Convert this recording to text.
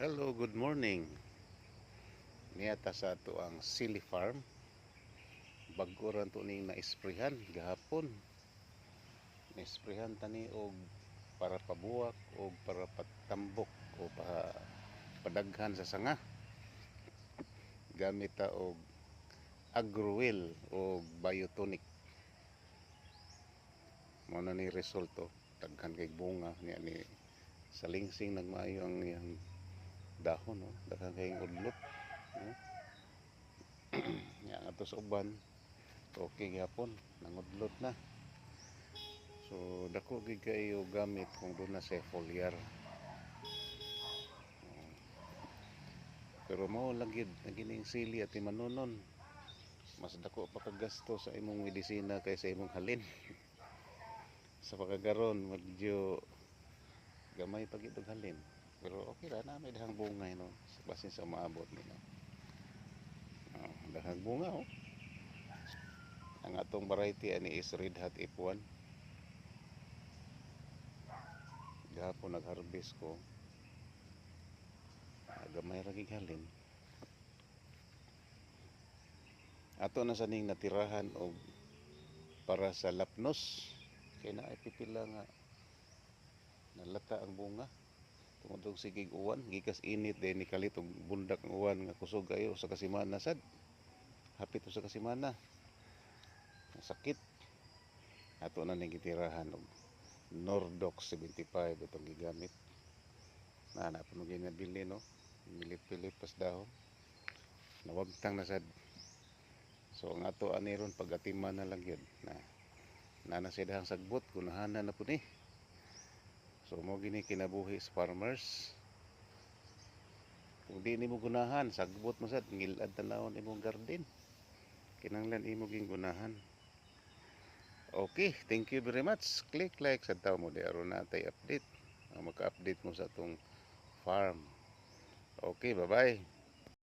Hello, good morning. Niyata sa ato ang Silly Farm. Bago ran to ning na-isprehan gahapon. Na-isprehan tani og para pabuwak o para patambok o padaghan sa sanga. Gamit ta og Agrowil o biotonic. Mao na ni resulto. Daghan kay bunga niya ni salingsing nagmaayo ang iyang dahon, no? Daghan kay udlot, no? Nga ato sa uban okay gyapon nangudlot na, so dako gid kayo gamit kung doon na sa foliar. Pero mao lang gid nagining sili at manunon, mas dako pa kagasto sa imong medisina kaysa imong halin. Sa pagkagaron medyo gamay pa gid og halin, pero okay ra na may dahang bunga, no? Basin sa maabot nila. Dahang bunga, oh. Ang atong variety ani is Red Hot F1. Gahapon nag-harvest ko. Gamay ra gid halin. Ato na sa ning natirahan og para sa lapnos. Kay naay pipila nga nalata ang bunga. Tungod og sigig uwan, gikas init din ni kalit og bundak ng uwan nga kusog kayo sa kasimana sad. Hapit sa kasimana. Sakit. Ato na ning gitirahan og Nordox 75 itong gigamit. Na po nung ginabili, no? Milip-pilip pas dahon. Nawagtang na sad. So ang ato aniron pagatiman na lang yun. Na sidahang sagbot, gunahanan na po ni. So mo gini kinabuhi sa farmers. Kung di nimo gunahan, sagbot mo sad, ngilad tanawon imong garden. Kinanglan imo ging gunahan. Okay, thank you very much. Click like sa tao mo di aron natay update. Maka-update mo sa tong farm. Okay, bye-bye.